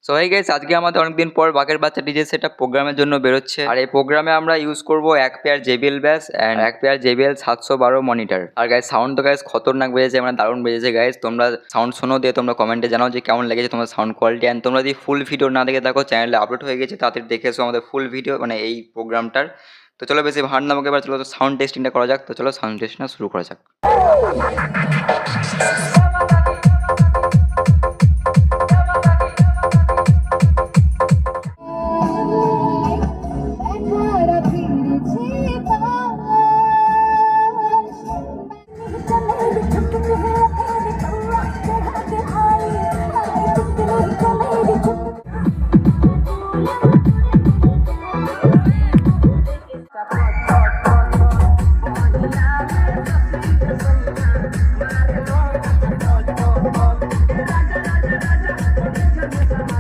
So hi guys, আজকে আমাদের অনেকদিন পর বাঘের বাচ্চা ডিজে সেটআপ প্রোগ্রামের জন্য বেরোচ্ছে। আর এই প্রোগ্রামে আমরা ইউজ করব এক পেয়ার JBL ব্যাস এন্ড এক পেয়ার JBL 712 মনিটর। আর গাইস সাউন্ড তো গাইস খতরনাক বেজেছে, মানে দারুণ বেজেছে গাইস। তোমরা সাউন্ড শোনো, দিয়ে তোমরা কমেন্টে জানাও যে কেমন লেগেছে তোমার সাউন্ড কোয়ালিটি। এন্ড তোমরা যদি ফুল ভিডিও না দেখে থাকো, চ্যানেলে আপলোড হয়ে গেছে, তাড়াতাড়ি দেখে এসো আমাদের ফুল ভিডিও, মানে এই প্রোগ্রামটার। তো চলো বেশি ভাড় নামকে, এবার চলো সাউন্ড টেস্টিংটা করা যাক। তো চলো সাউন্ড টেস্টিংটা শুরু করা যাক।